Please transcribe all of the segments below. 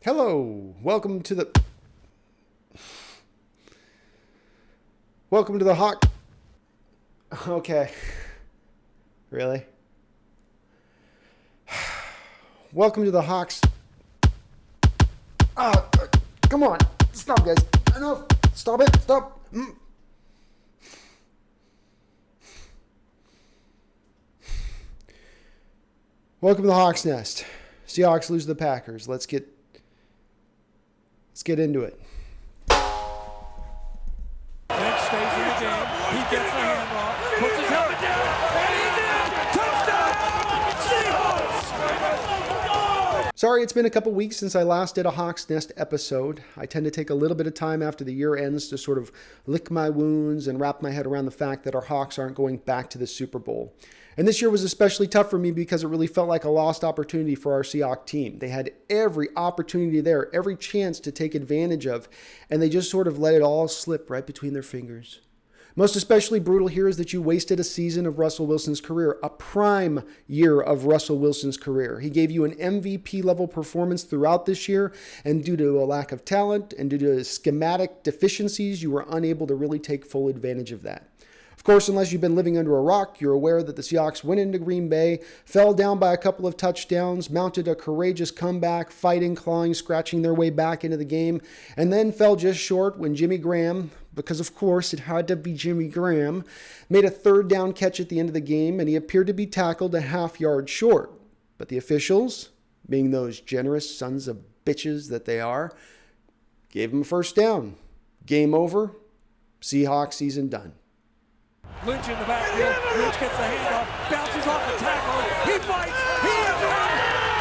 Hello, welcome to the Hawk. Okay, really? Welcome to the Hawks. Come on, stop, guys. Enough. Stop it. Stop. Welcome to the Hawks Nest. Seahawks lose to the Packers. Let's get into it. Lynch stays in the game. He gets the handoff, puts his helmet down, and he's in! Touchdown! Seahawks! Sorry, it's been a couple weeks since I last did a Hawks Nest episode. I tend to take a little bit of time after the year ends to sort of lick my wounds and wrap my head around the fact that our Hawks aren't going back to the Super Bowl. And this year was especially tough for me because it really felt like a lost opportunity for our Seahawks team. They had every opportunity there, every chance to take advantage of, and they just sort of let it all slip right between their fingers. Most especially brutal here is that you wasted a season of Russell Wilson's career, a prime year of Russell Wilson's career. He gave you an MVP level performance throughout this year, and due to a lack of talent and due to schematic deficiencies, you were unable to really take full advantage of that. Of course, unless you've been living under a rock, you're aware that the Seahawks went into Green Bay, fell down by a couple of touchdowns, mounted a courageous comeback, fighting, clawing, scratching their way back into the game, and then fell just short when Jimmy Graham, because of course it had to be Jimmy Graham, made a third down catch at the end of the game, and he appeared to be tackled a half yard short. But the officials, being those generous sons of bitches that they are, gave him a first down. Game over. Seahawks season done. Lynch in the backfield. Lynch gets the handoff, bounces off the tackle. He fights. He is in.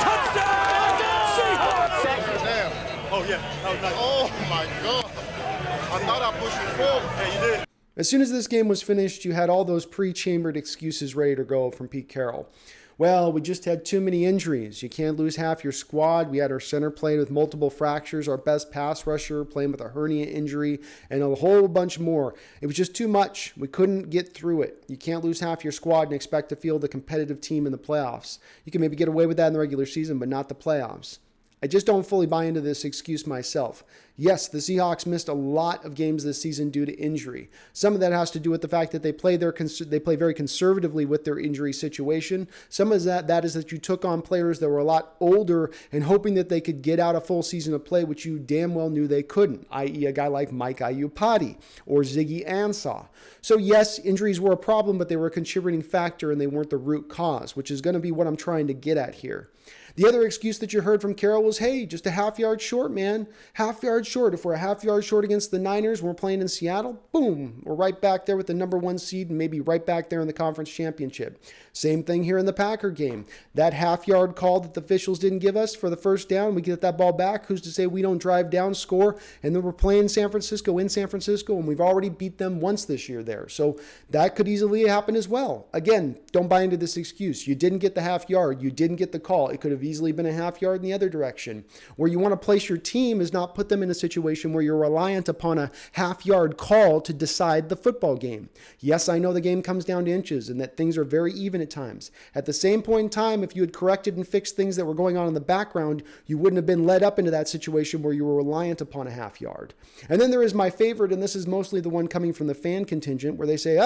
Touchdown! Seahawks! Damn. Oh, yeah. That was nice. Oh, my God. I thought I pushed you forward. Yeah, you did. As soon as this game was finished, you had all those pre-chambered excuses ready to go from Pete Carroll. Well, we just had too many injuries. You can't lose half your squad. We had our center playing with multiple fractures, our best pass rusher playing with a hernia injury, and a whole bunch more. It was just too much. We couldn't get through it. You can't lose half your squad and expect to field a competitive team in the playoffs. You can maybe get away with that in the regular season, but not the playoffs. I just don't fully buy into this excuse myself. Yes, the Seahawks missed a lot of games this season due to injury. Some of that has to do with the fact that they play very conservatively with their injury situation. Some of that is that you took on players that were a lot older and hoping that they could get out a full season of play, which you damn well knew they couldn't, i.e. a guy like Mike Iupati or Ziggy Ansah. So yes, injuries were a problem, but they were a contributing factor and they weren't the root cause, which is going to be what I'm trying to get at here. The other excuse that you heard from Carroll was, hey, just a half yard short, man. Half yard short. If we're a half yard short against the Niners when we're playing in Seattle, boom, we're right back there with the number one seed and maybe right back there in the conference championship. Same thing here in the Packer game. That half yard call that the officials didn't give us for the first down, we get that ball back. Who's to say we don't drive down, score, and then we're playing in San Francisco, and we've already beat them once this year there. So that could easily happen as well. Again, don't buy into this excuse. You didn't get the half yard. You didn't get the call. It could have easily been a half yard in the other direction. Where you want to place your team is not put them in a situation where you're reliant upon a half yard call to decide the football game. Yes, I know the game comes down to inches and that things are very even at times. At the same point in time, if you had corrected and fixed things that were going on in the background, you wouldn't have been led up into that situation where you were reliant upon a half yard. And then there is my favorite, and this is mostly the one coming from the fan contingent, where they say,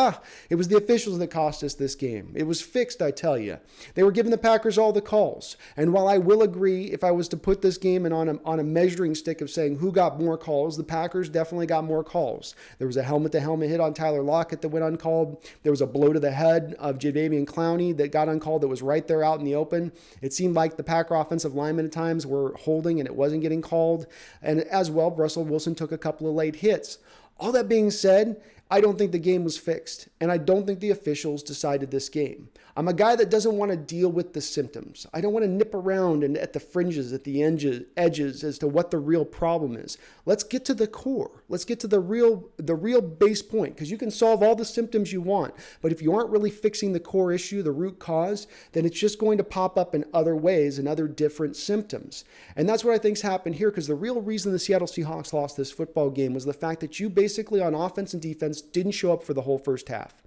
it was the officials that cost us this game. It was fixed, I tell you. They were giving the Packers all the calls. And while I will agree, if I was to put this game in on a measuring stick of saying who got more calls, the Packers definitely got more calls. There was a helmet-to-helmet hit on Tyler Lockett that went uncalled. There was a blow to the head of Jadeveon Clowney that got uncalled that was right there out in the open. It seemed like the Packer offensive linemen at times were holding and it wasn't getting called. And as well, Russell Wilson took a couple of late hits. All that being said, I don't think the game was fixed, and I don't think the officials decided this game. I'm a guy that doesn't want to deal with the symptoms. I don't want to nip around and at the fringes, at the edges as to what the real problem is. Let's get to the core. Let's get to the real base point, because you can solve all the symptoms you want, but if you aren't really fixing the core issue, the root cause, then it's just going to pop up in other ways and other different symptoms. And that's what I think's happened here, because the real reason the Seattle Seahawks lost this football game was the fact that you basically on offense and defense didn't show up for the whole first half.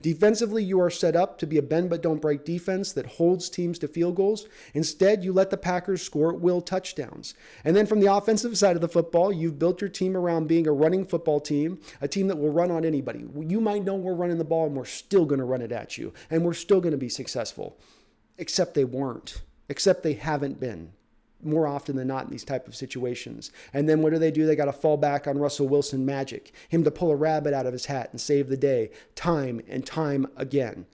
Defensively, you are set up to be a bend but don't break defense that holds teams to field goals. Instead, you let the Packers score at will touchdowns. And then from the offensive side of the football, you've built your team around being a running football team, a team that will run on anybody. You might know we're running the ball and we're still going to run it at you, and we're still going to be successful. Except they weren't. Except they haven't been. More often than not in these type of situations. And then what do? They got to fall back on Russell Wilson magic, him to pull a rabbit out of his hat and save the day time and time again.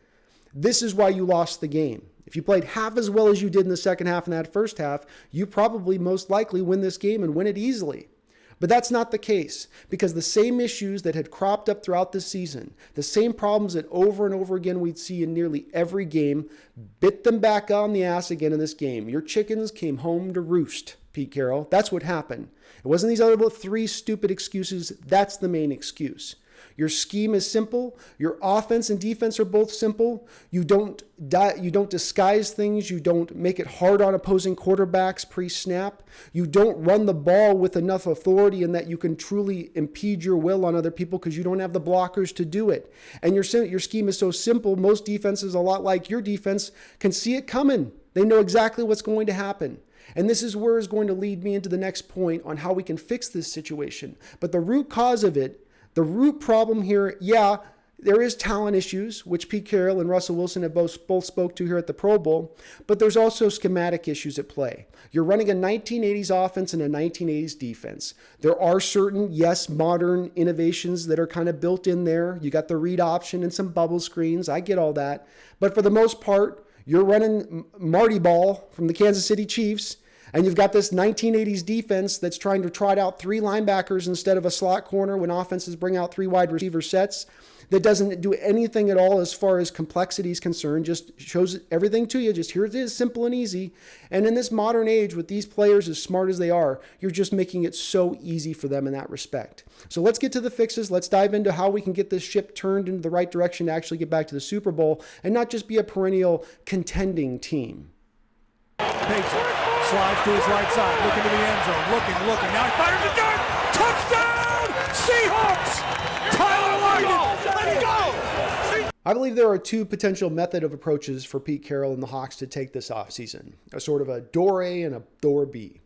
This is why you lost the game. If you played half as well as you did in the second half and that first half, you probably most likely win this game and win it easily. But that's not the case, because the same issues that had cropped up throughout the season, the same problems that over and over again we'd see in nearly every game, bit them back on the ass again in this game. Your chickens came home to roost, Pete Carroll. That's what happened. It wasn't these other three stupid excuses. That's the main excuse. Your scheme is simple. Your offense and defense are both simple. You don't disguise things. You don't make it hard on opposing quarterbacks pre-snap. You don't run the ball with enough authority in that you can truly impede your will on other people because you don't have the blockers to do it. And your scheme is so simple, most defenses, a lot like your defense, can see it coming. They know exactly what's going to happen. And this is where is going to lead me into the next point on how we can fix this situation. But the root cause of it, the root problem here, yeah, there is talent issues, which Pete Carroll and Russell Wilson have both spoke to here at the Pro Bowl, but there's also schematic issues at play. You're running a 1980s offense and a 1980s defense. There are certain, yes, modern innovations that are kind of built in there. You got the read option and some bubble screens. I get all that. But for the most part, you're running Marty Ball from the Kansas City Chiefs, and you've got this 1980s defense that's trying to trot out three linebackers instead of a slot corner when offenses bring out three wide receiver sets. That doesn't do anything at all as far as complexity is concerned, just shows everything to you. Just here it is, simple and easy. And in this modern age, with these players as smart as they are, you're just making it so easy for them in that respect. So let's get to the fixes. Let's dive into how we can get this ship turned into the right direction to actually get back to the Super Bowl and not just be a perennial contending team. Slides to his right side, looking to the end zone, looking. Now he fires the dart! Touchdown! Seahawks! Tyler Lockett! Let it go! I believe there are two potential method of approaches for Pete Carroll and the Hawks to take this offseason. A sort of a door A and a door B.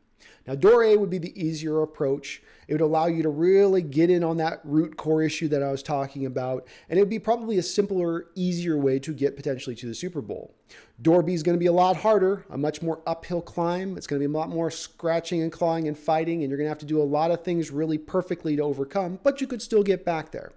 Now, door A would be the easier approach. It would allow you to really get in on that root core issue that I was talking about, and it would be probably a simpler, easier way to get potentially to the Super Bowl. Door B is going to be a lot harder, a much more uphill climb. It's going to be a lot more scratching and clawing and fighting, and you're going to have to do a lot of things really perfectly to overcome, but you could still get back there.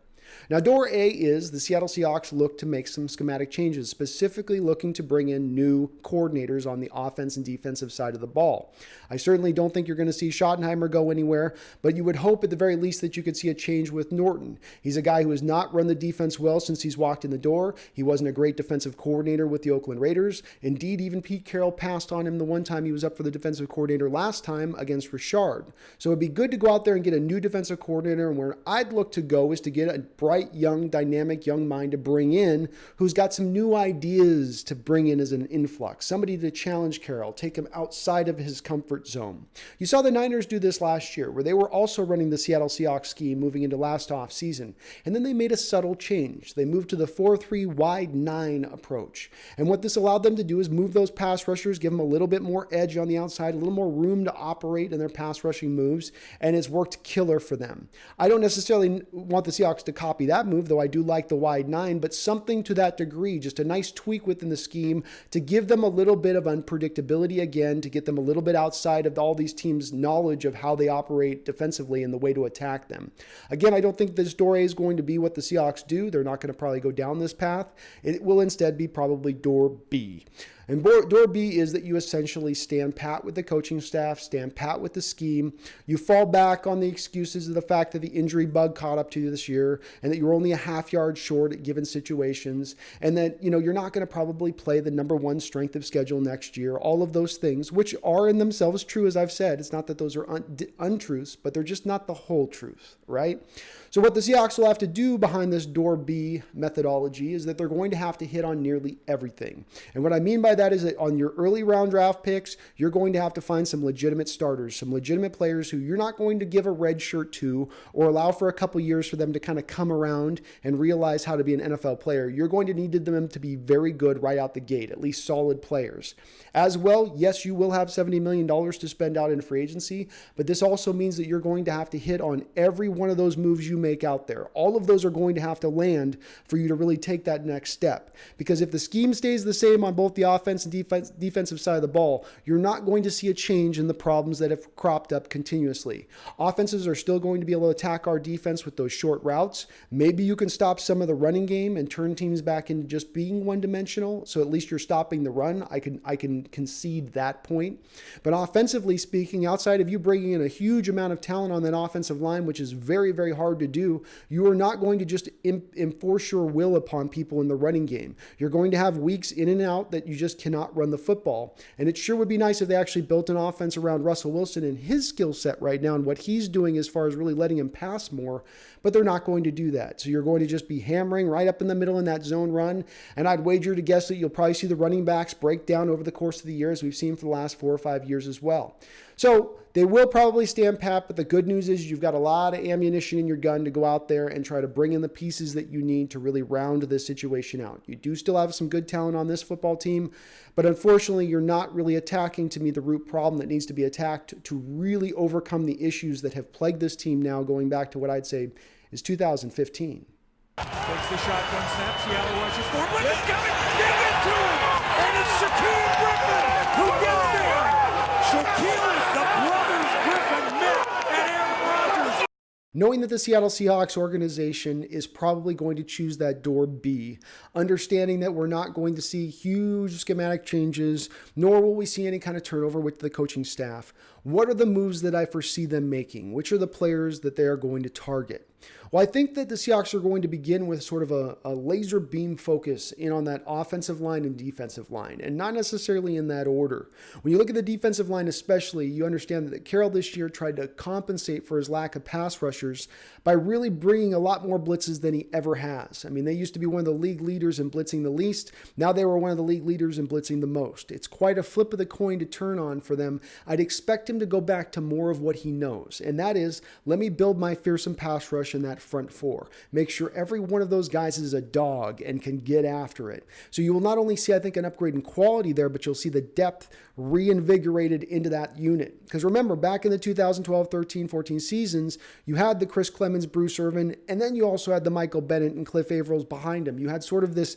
Now, door A is the Seattle Seahawks look to make some schematic changes, specifically looking to bring in new coordinators on the offense and defensive side of the ball. I certainly don't think you're going to see Schottenheimer go anywhere, but you would hope at the very least that you could see a change with Norton. He's a guy who has not run the defense well since he's walked in the door. He wasn't a great defensive coordinator with the Oakland Raiders. Indeed, even Pete Carroll passed on him the one time he was up for the defensive coordinator last time against Richard. So it'd be good to go out there and get a new defensive coordinator, and where I'd look to go is to get a bright, young, dynamic young mind to bring in who's got some new ideas to bring in as an influx, somebody to challenge Carroll, take him outside of his comfort zone. You saw the Niners do this last year, where they were also running the Seattle Seahawks scheme moving into last offseason, and then they made a subtle change. They moved to the 4-3 wide 9 approach, and what this allowed them to do is move those pass rushers, give them a little bit more edge on the outside, a little more room to operate in their pass rushing moves, and it's worked killer for them. I don't necessarily want the Seahawks to copy that move, though I do like the wide 9, but something to that degree, just a nice tweak within the scheme to give them a little bit of unpredictability again, to get them a little bit outside of all these teams' knowledge of how they operate defensively and the way to attack them. Again, I don't think this door A is going to be what the Seahawks do. They're not going to probably go down this path. It will instead be probably door B. And door B is that you essentially stand pat with the coaching staff, stand pat with the scheme. You fall back on the excuses of the fact that the injury bug caught up to you this year and that you're only a half yard short at given situations, and that you're not going to probably play the number one strength of schedule next year. All of those things, which are in themselves true, as I've said. It's not that those are untruths, but they're just not the whole truth, right? So what the Seahawks will have to do behind this door B methodology is that they're going to have to hit on nearly everything. And what I mean by by that is that on your early round draft picks, you're going to have to find some legitimate starters, some legitimate players who you're not going to give a red shirt to or allow for a couple years for them to kind of come around and realize how to be an NFL player. You're going to need them to be very good right out the gate, at least solid players. As well, yes, you will have $70 million to spend out in free agency, but this also means that you're going to have to hit on every one of those moves you make out there. All of those are going to have to land for you to really take that next step. Because if the scheme stays the same on both the offense and defensive side of the ball, you're not going to see a change in the problems that have cropped up continuously. Offenses are still going to be able to attack our defense with those short routes. Maybe you can stop some of the running game and turn teams back into just being one-dimensional, so at least you're stopping the run. I can concede that point. But offensively speaking, outside of you bringing in a huge amount of talent on that offensive line, which is very, very hard to do, you are not going to just enforce your will upon people in the running game. You're going to have weeks in and out that you just cannot run the football. And it sure would be nice if they actually built an offense around Russell Wilson and his skill set right now and what he's doing as far as really letting him pass more, but they're not going to do that. So you're going to just be hammering right up in the middle in that zone run. And I'd wager to guess that you'll probably see the running backs break down over the course of the year, as we've seen for the last 4 or 5 years as well. So they will probably stand pat, but the good news is you've got a lot of ammunition in your gun to go out there and try to bring in the pieces that you need to really round this situation out. You do still have some good talent on this football team, but unfortunately you're not really attacking, to me, the root problem that needs to be attacked to really overcome the issues that have plagued this team now going back to what I'd say is 2015. Takes the shotgun snap. Seattle rushes forward. Blitz is coming. Give it to him. And it's Shaquille Griffin who gets there. Shaquille, the brothers Griffin met at Aaron Rodgers. Knowing that the Seattle Seahawks organization is probably going to choose that door B, understanding that we're not going to see huge schematic changes, nor will we see any kind of turnover with the coaching staff, what are the moves that I foresee them making? Which are the players that they are going to target? Well, I think that the Seahawks are going to begin with sort of a laser beam focus in on that offensive line and defensive line, and not necessarily in that order. When you look at the defensive line especially, you understand that Carroll this year tried to compensate for his lack of pass rushers by really bringing a lot more blitzes than he ever has. I mean, they used to be one of the league leaders in blitzing the least. Now they were one of the league leaders in blitzing the most. It's quite a flip of the coin to turn on for them. I'd expect him to go back to more of what he knows, and that is, let me build my fearsome pass rush in that front four. Make sure every one of those guys is a dog and can get after it. So you will not only see, I think, an upgrade in quality there, but you'll see the depth reinvigorated into that unit. Because remember, back in the 2012, 13, 14 seasons, you had the Chris Clemens, Bruce Irvin, and then you also had the Michael Bennett and Cliff Avrils behind him. You had sort of this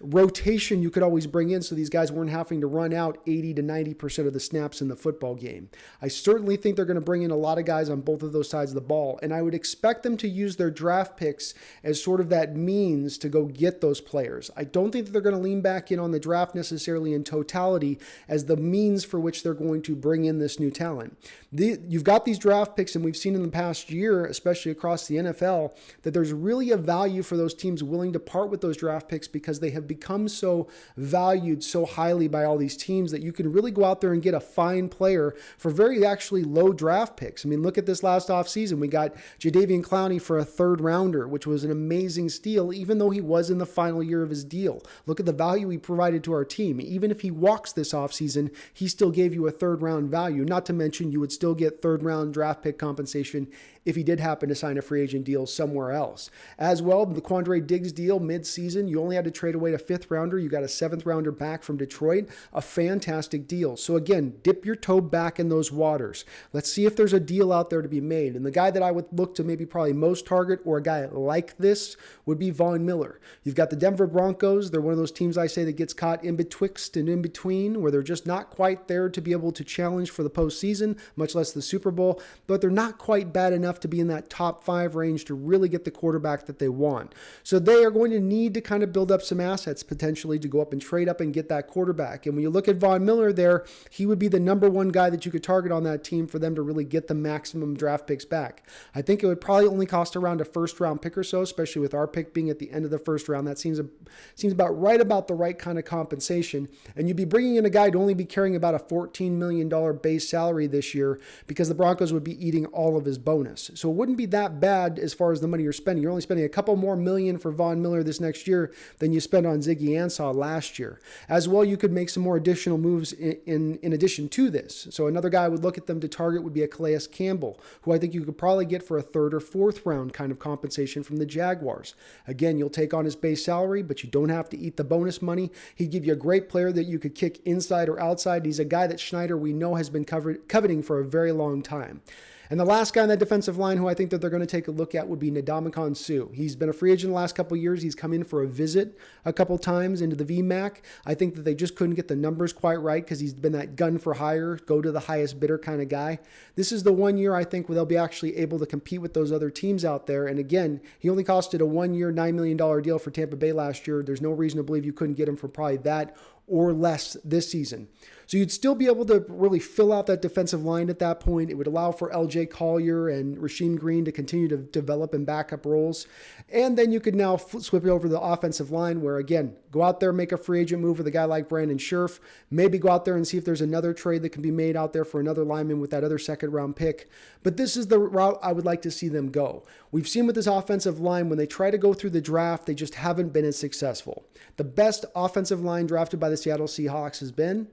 rotation you could always bring in so these guys weren't having to run out 80 to 90% of the snaps in the football game. I certainly think they're going to bring in a lot of guys on both of those sides of the ball, and I would expect them to use their draft picks as sort of that means to go get those players. I don't think that they're going to lean back in on the draft necessarily in totality as the means for which they're going to bring in this new talent. You've got these draft picks, and we've seen in the past year, especially across the NFL, that there's really a value for those teams willing to part with those draft picks because they have become so valued so highly by all these teams that you can really go out there and get a fine player for very actually low draft picks. I mean, look at this last offseason. We got Jadeveon Clowney for a third rounder, which was an amazing steal, even though he was in the final year of his deal. Look at the value he provided to our team. Even if he walks this offseason, he still gave you a third round value, not to mention you would still get third round draft pick compensation if he did happen to sign a free agent deal somewhere else. As well, the Quandre Diggs deal mid-season, you only had to trade away a fifth rounder. You got a seventh rounder back from Detroit. A fantastic deal. So again, dip your toe back in those waters. Let's see if there's a deal out there to be made. And the guy that I would look to maybe probably most target, or a guy like this, would be Von Miller. You've got the Denver Broncos. They're one of those teams I say that gets caught in betwixt and in between, where they're just not quite there to be able to challenge for the postseason, much less the Super Bowl, but they're not quite bad enough to be in that top 5 range to really get the quarterback that they want. So they are going to need to kind of build up some assets potentially to go up and trade up and get that quarterback. And when you look at Von Miller there, he would be the number one guy that you could target on that team for them to really get the maximum draft picks back. I think it would probably only cost around a first round pick or so, especially with our pick being at the end of the first round. That seems about the right kind of compensation. And you'd be bringing in a guy to only be carrying about a $14 million base salary this year because the Broncos would be eating all of his bonus. So it wouldn't be that bad as far as the money you're spending. You're only spending a couple more million for Von Miller this next year than you spend on on Ziggy Ansah last year. As well, you could make some more additional moves in addition to this. So another guy I would look at them to target would be a Calais Campbell, who I think you could probably get for a third or fourth round kind of compensation from the Jaguars. Again, you'll take on his base salary, but you don't have to eat the bonus money. He'd give you a great player that you could kick inside or outside. He's a guy that Schneider, we know, has been coveting for a very long time. And the last guy on that defensive line who I think that they're going to take a look at would be Ndamukong Suh. He's been a free agent the last couple of years. He's come in for a visit a couple times into the VMAC. I think that they just couldn't get the numbers quite right because he's been that gun for hire, go to the highest bidder kind of guy. This is the 1 year I think where they'll be actually able to compete with those other teams out there. And again, he only costed a 1 year, $9 million deal for Tampa Bay last year. There's no reason to believe you couldn't get him for probably that or less this season. So you'd still be able to really fill out that defensive line at that point. It would allow for LJ Collier and Rasheem Green to continue to develop in backup roles. And then you could now flip it over to the offensive line where, again, go out there, make a free agent move with a guy like Brandon Scherf. Maybe go out there and see if there's another trade that can be made out there for another lineman with that other second-round pick. But this is the route I would like to see them go. We've seen with this offensive line, when they try to go through the draft, they just haven't been as successful. The best offensive line drafted by the Seattle Seahawks has been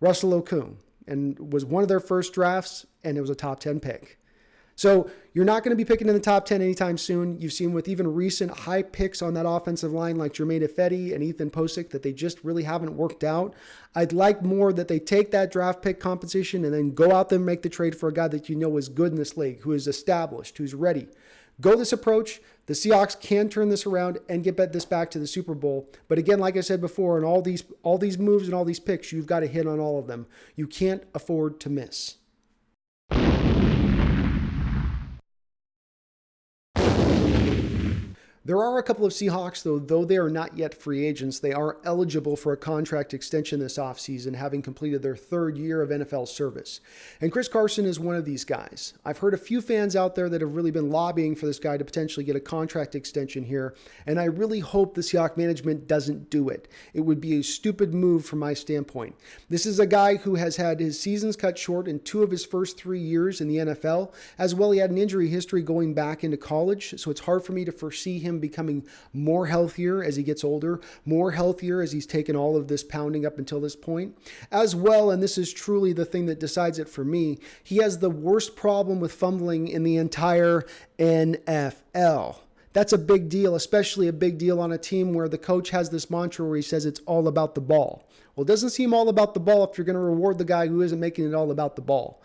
Russell Okung, and was one of their first drafts, and it was a top 10 pick. So you're not going to be picking in the top 10 anytime soon. You've seen with even recent high picks on that offensive line like Jermaine Ifedi and Ethan Posick that they just really haven't worked out. I'd like more that they take that draft pick compensation and then go out there and make the trade for a guy that you know is good in this league, who is established, who's ready. Go this approach. The Seahawks can turn this around and get this back to the Super Bowl. But again, like I said before, in all these moves and all these picks, you've got to hit on all of them. You can't afford to miss. There are a couple of Seahawks, though they are not yet free agents, they are eligible for a contract extension this offseason, having completed their third year of NFL service. And Chris Carson is one of these guys. I've heard a few fans out there that have really been lobbying for this guy to potentially get a contract extension here, and I really hope the Seahawks management doesn't do it. It would be a stupid move from my standpoint. This is a guy who has had his seasons cut short in 2 of his first 3 years in the NFL. As well, he had an injury history going back into college, so it's hard for me to foresee him becoming more healthier as he gets older, more healthier as he's taken all of this pounding up until this point. As well, and this is truly the thing that decides it for me, he has the worst problem with fumbling in the entire NFL. That's a big deal, especially a big deal on a team where the coach has this mantra where he says it's all about the ball. Well, it doesn't seem all about the ball if you're going to reward the guy who isn't making it all about the ball.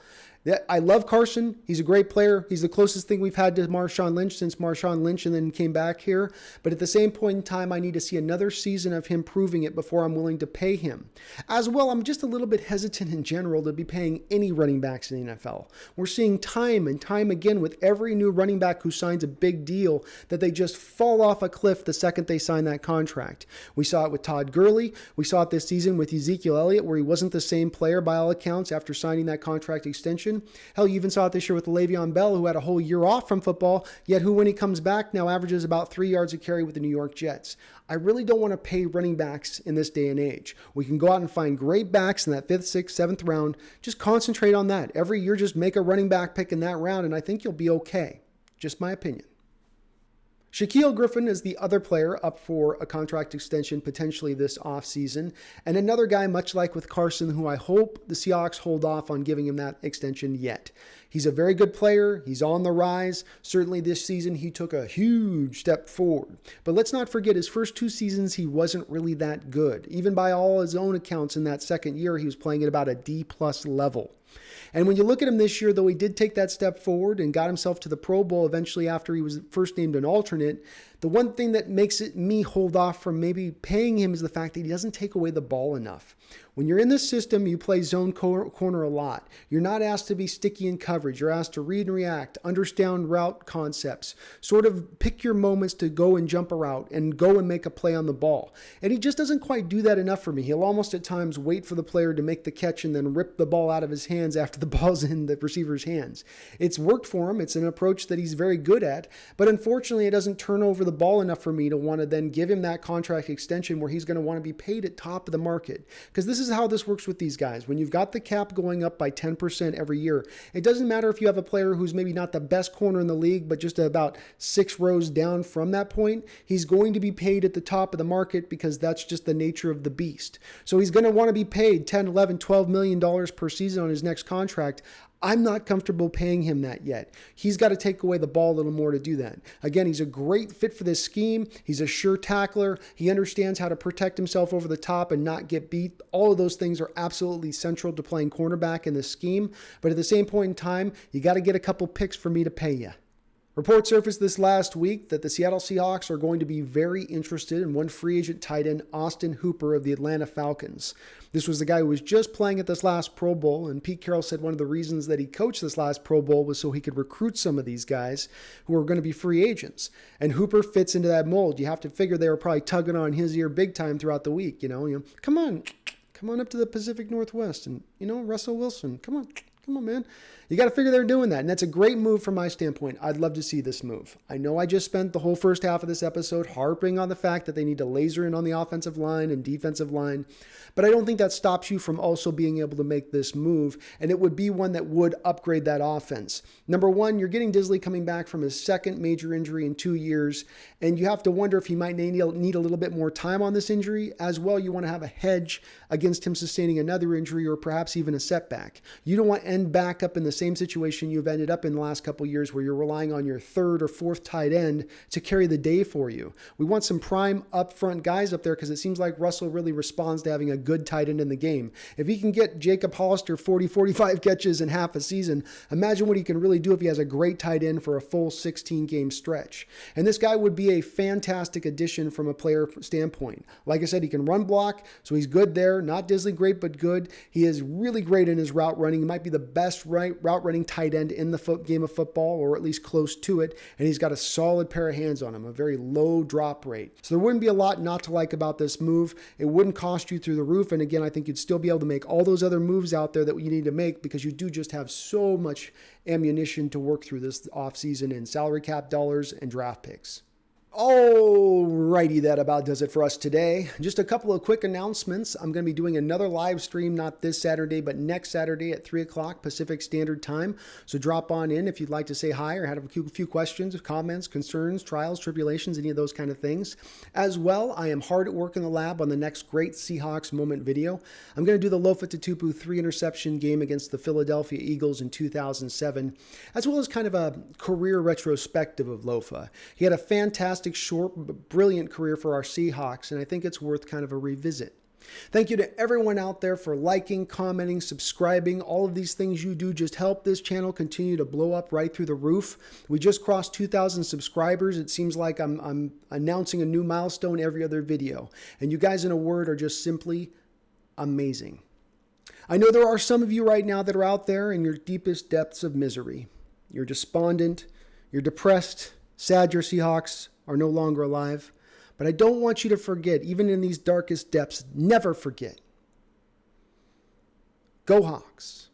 I love Carson. He's a great player. He's the closest thing we've had to Marshawn Lynch since Marshawn Lynch and then came back here. But at the same point in time, I need to see another season of him proving it before I'm willing to pay him. As well, I'm just a little bit hesitant in general to be paying any running backs in the NFL. We're seeing time and time again with every new running back who signs a big deal that they just fall off a cliff the second they sign that contract. We saw it with Todd Gurley. We saw it this season with Ezekiel Elliott, where he wasn't the same player by all accounts after signing that contract extension. Hell, you even saw it this year with Le'Veon Bell, who had a whole year off from football, yet who, when he comes back, now averages about 3 yards a carry with the New York Jets. I really don't want to pay running backs in this day and age. We can go out and find great backs in that 5th, 6th, 7th round. Just concentrate on that. Every year, just make a running back pick in that round, and I think you'll be okay. Just my opinion. Shaquille Griffin is the other player up for a contract extension potentially this offseason, and another guy much like with Carson who I hope the Seahawks hold off on giving him that extension yet. He's a very good player. He's on the rise. Certainly this season he took a huge step forward. But let's not forget his first 2 seasons he wasn't really that good. Even by all his own accounts in that second year he was playing at about a D+ level. And when you look at him this year, though he did take that step forward and got himself to the Pro Bowl eventually after he was first named an alternate, the one thing that makes me hold off from maybe paying him is the fact that he doesn't take away the ball enough. When you're in this system, you play zone corner a lot. You're not asked to be sticky in coverage. You're asked to read and react, understand route concepts, sort of pick your moments to go and jump a route and go and make a play on the ball. And he just doesn't quite do that enough for me. He'll almost at times wait for the player to make the catch and then rip the ball out of his hands after the ball's in the receiver's hands. It's worked for him. It's an approach that he's very good at, but unfortunately it doesn't turn over the ball enough for me to want to then give him that contract extension where he's going to want to be paid at top of the market. Because this is how this works with these guys. When you've got the cap going up by 10% every year, it doesn't matter if you have a player who's maybe not the best corner in the league, but just about 6 rows down from that point, he's going to be paid at the top of the market because that's just the nature of the beast. So he's going to want to be paid $10, $11, $12 million per season on his next contract. I'm not comfortable paying him that yet. He's got to take away the ball a little more to do that. Again, he's a great fit for this scheme. He's a sure tackler. He understands how to protect himself over the top and not get beat. All of those things are absolutely central to playing cornerback in this scheme. But at the same point in time, you got to get a couple picks for me to pay you. Reports surfaced this last week that the Seattle Seahawks are going to be very interested in one free agent tight end, Austin Hooper of the Atlanta Falcons. This was the guy who was just playing at this last Pro Bowl, and Pete Carroll said one of the reasons that he coached this last Pro Bowl was so he could recruit some of these guys who are going to be free agents. And Hooper fits into that mold. You have to figure they were probably tugging on his ear big time throughout the week. Come on up to the Pacific Northwest, and Russell Wilson, come on, man. You got to figure they're doing that. And that's a great move from my standpoint. I'd love to see this move. I know I just spent the whole first half of this episode harping on the fact that they need to laser in on the offensive line and defensive line. But I don't think that stops you from also being able to make this move. And it would be one that would upgrade that offense. Number one, you're getting Disley coming back from his second major injury in 2 years. And you have to wonder if he might need a little bit more time on this injury. As well, you want to have a hedge against him sustaining another injury or perhaps even a setback. You don't want to end back up in the same situation you've ended up in the last couple of years where you're relying on your third or fourth tight end to carry the day for you. We want some prime upfront guys up there because it seems like Russell really responds to having a good tight end in the game. If he can get Jacob Hollister 40-45 catches in half a season, imagine what he can really do if he has a great tight end for a full 16-game stretch. And this guy would be a fantastic addition from a player standpoint. Like I said, he can run block, so he's good there. Not Disley great, but good. He is really great in his route running. He might be the best route running tight end in the game of football, or at least close to it. And he's got a solid pair of hands on him, a very low drop rate. So there wouldn't be a lot not to like about this move. It wouldn't cost you through the roof. And again, I think you'd still be able to make all those other moves out there that you need to make because you do just have so much ammunition to work through this offseason in salary cap dollars and draft picks. Alrighty, that about does it for us today. Just a couple of quick announcements. I'm going to be doing another live stream, not this Saturday, but next Saturday at 3 o'clock Pacific Standard Time. So drop on in if you'd like to say hi or have a few questions, comments, concerns, trials, tribulations, any of those kind of things. As well, I am hard at work in the lab on the next great Seahawks moment video. I'm going to do the Lofa Tatupu 3-interception game against the Philadelphia Eagles in 2007, as well as kind of a career retrospective of Lofa. He had a fantastic, short, but brilliant career for our Seahawks, and I think it's worth kind of a revisit. Thank you to everyone out there for liking, commenting, subscribing. All of these things you do just help this channel continue to blow up right through the roof. We just crossed 2,000 subscribers. It seems like I'm announcing a new milestone every other video. And you guys, in a word, are just simply amazing. I know there are some of you right now that are out there in your deepest depths of misery. You're despondent, you're depressed, sad your Seahawks are no longer alive. But I don't want you to forget, even in these darkest depths, never forget. Go Hawks.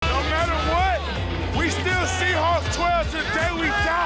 No matter what, we still Seahawks 12 to the day we die.